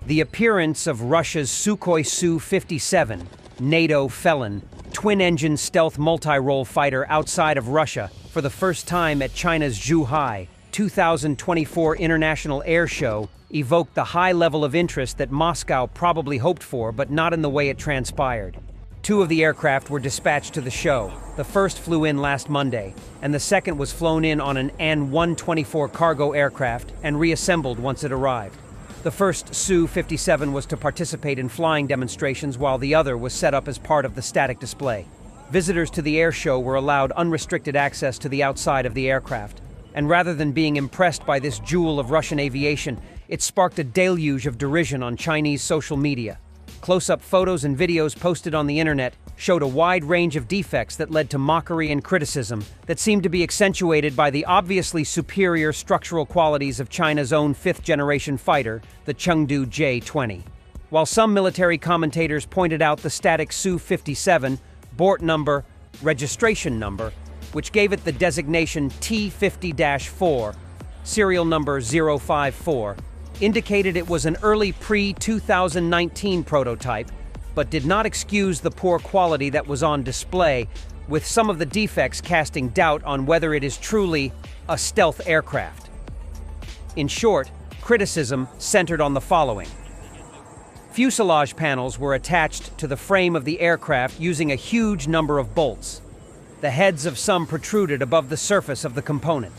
The appearance of Russia's Sukhoi Su-57, NATO Felon, twin-engine stealth multirole fighter outside of Russia for the first time at China's Zhuhai 2024 International Air Show evoked the high level of interest that Moscow probably hoped for, but not in the way it transpired. Two of the aircraft were dispatched to the show. The first flew in last Monday, and the second was flown in on an An-124 cargo aircraft and reassembled once it arrived. The first Su-57 was to participate in flying demonstrations, while the other was set up as part of the static display. Visitors to the air show were allowed unrestricted access to the outside of the aircraft. And rather than being impressed by this jewel of Russian aviation, it sparked a deluge of derision on Chinese social media. Close-up photos and videos posted on the internet showed a wide range of defects that led to mockery and criticism that seemed to be accentuated by the obviously superior structural qualities of China's own fifth-generation fighter, the Chengdu J-20. While some military commentators pointed out the static Su-57 Bort number, registration number, which gave it the designation T-50-4, serial number 054, indicated it was an early pre-2019 prototype, but did not excuse the poor quality that was on display, with some of the defects casting doubt on whether it is truly a stealth aircraft. In short, criticism centered on the following. Fuselage panels were attached to the frame of the aircraft using a huge number of bolts. The heads of some protruded above the surface of the component.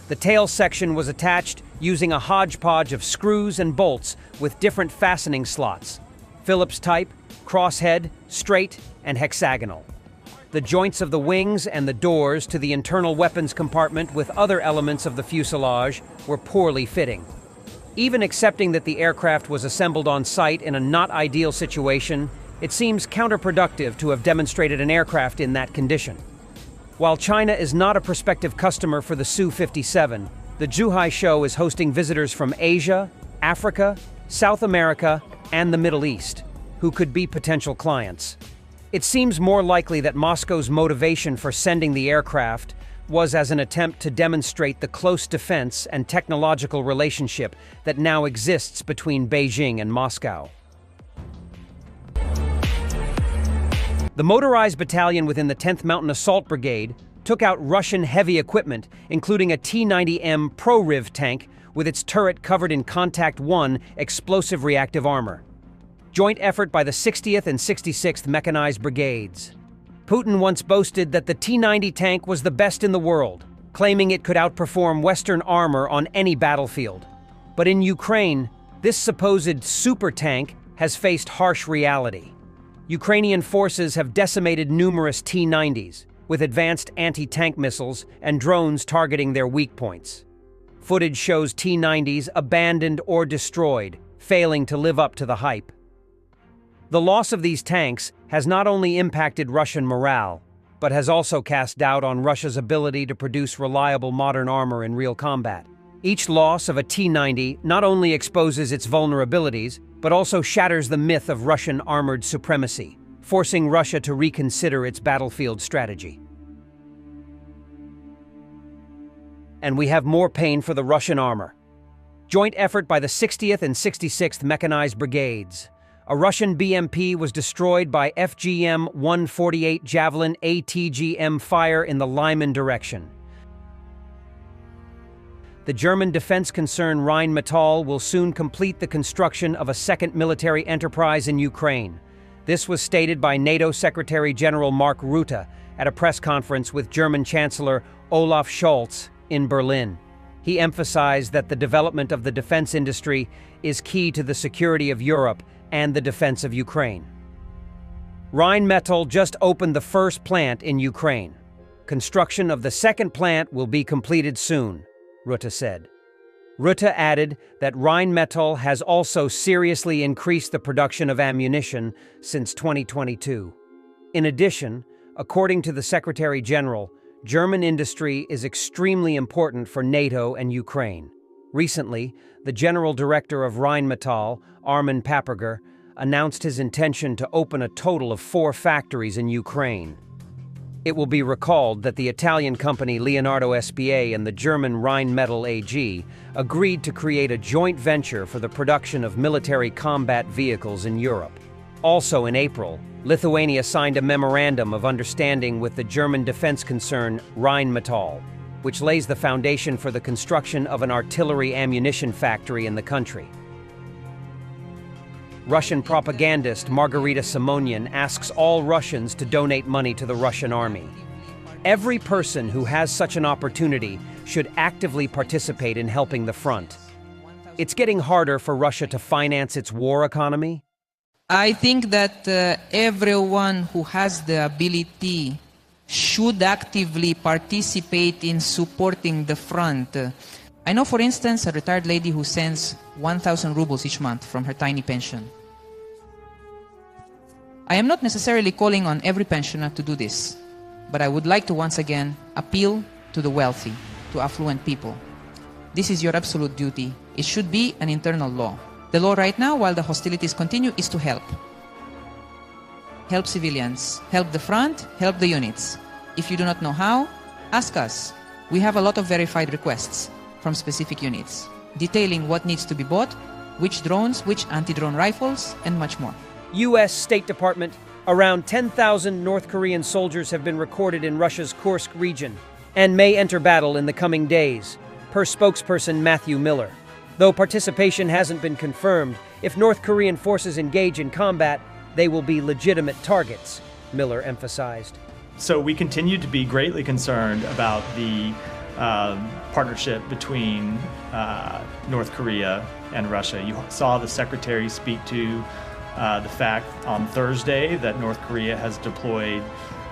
The tail section was attached using a hodgepodge of screws and bolts with different fastening slots: Phillips type, crosshead, straight, and hexagonal. The joints of the wings and the doors to the internal weapons compartment with other elements of the fuselage were poorly fitting. Even accepting that the aircraft was assembled on site in a not ideal situation, it seems counterproductive to have demonstrated an aircraft in that condition. While China is not a prospective customer for the Su-57, the Zhuhai show is hosting visitors from Asia, Africa, South America, and the Middle East, who could be potential clients. It seems more likely that Moscow's motivation for sending the aircraft was as an attempt to demonstrate the close defense and technological relationship that now exists between Beijing and Moscow. The motorized battalion within the 10th Mountain Assault Brigade took out Russian heavy equipment, including a T-90M Proriv tank with its turret covered in Contact 1 explosive reactive armor. Joint effort by the 60th and 66th Mechanized Brigades. Putin once boasted that the T-90 tank was the best in the world, claiming it could outperform Western armor on any battlefield. But in Ukraine, this supposed super tank has faced harsh reality. Ukrainian forces have decimated numerous T-90s, with advanced anti-tank missiles and drones targeting their weak points. Footage shows T-90s abandoned or destroyed, failing to live up to the hype. The loss of these tanks has not only impacted Russian morale, but has also cast doubt on Russia's ability to produce reliable modern armor in real combat. Each loss of a T-90 not only exposes its vulnerabilities, but also shatters the myth of Russian armored supremacy, forcing Russia to reconsider its battlefield strategy. And we have more pain for the Russian armor. Joint effort by the 60th and 66th Mechanized Brigades. A Russian BMP was destroyed by FGM-148 Javelin ATGM fire in the Lyman direction. The German defense concern Rheinmetall will soon complete the construction of a second military enterprise in Ukraine. This was stated by NATO Secretary General Mark Rutte at a press conference with German Chancellor Olaf Scholz in Berlin. He emphasized that the development of the defense industry is key to the security of Europe and the defense of Ukraine. Rheinmetall just opened the first plant in Ukraine. Construction of the second plant will be completed soon, Rutte said. Rutte added that Rheinmetall has also seriously increased the production of ammunition since 2022. In addition, according to the Secretary General, German industry is extremely important for NATO and Ukraine. Recently, the General Director of Rheinmetall, Armin Paperger, announced his intention to open a total of 4 factories in Ukraine. It will be recalled that the Italian company Leonardo SpA and the German Rheinmetall AG agreed to create a joint venture for the production of military combat vehicles in Europe. Also in April, Lithuania signed a memorandum of understanding with the German defense concern Rheinmetall, which lays the foundation for the construction of an artillery ammunition factory in the country. Russian propagandist Margarita Simonian asks all Russians to donate money to the Russian army. Every person who has such an opportunity should actively participate in helping the front. It's getting harder for Russia to finance its war economy. I think that everyone who has the ability should actively participate in supporting the front. I know, for instance, a retired lady who sends 1,000 rubles each month from her tiny pension. I am not necessarily calling on every pensioner to do this, but I would like to once again appeal to the wealthy, to affluent people. This is your absolute duty. It should be an internal law. The law right now, while the hostilities continue, is to help. Help civilians, help the front, help the units. If you do not know how, ask us. We have a lot of verified requests from specific units, detailing what needs to be bought, which drones, which anti-drone rifles, and much more. U.S. State Department, around 10,000 North Korean soldiers have been recorded in Russia's Kursk region and may enter battle in the coming days, per spokesperson Matthew Miller. Though participation hasn't been confirmed, if North Korean forces engage in combat, they will be legitimate targets, Miller emphasized. So we continue to be greatly concerned about the partnership between North Korea and Russia. You saw the Secretary speak to the fact on Thursday that North Korea has deployed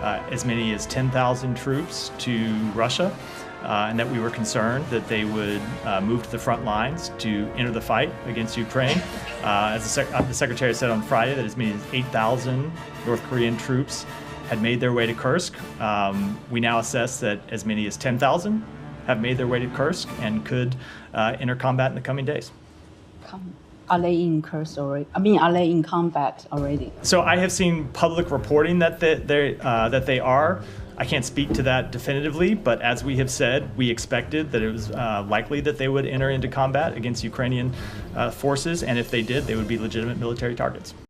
as many as 10,000 troops to Russia, and that we were concerned that they would move to the front lines to enter the fight against Ukraine. As the Secretary said on Friday, that as many as 8,000 North Korean troops had made their way to Kursk. We now assess that as many as 10,000 have made their way to Kursk and could enter combat in the coming days. Are they in Kursk already? I mean, are they in combat already? So I have seen public reporting that they are. I can't speak to that definitively, but as we have said, we expected that it was likely that they would enter into combat against Ukrainian forces, and if they did, they would be legitimate military targets.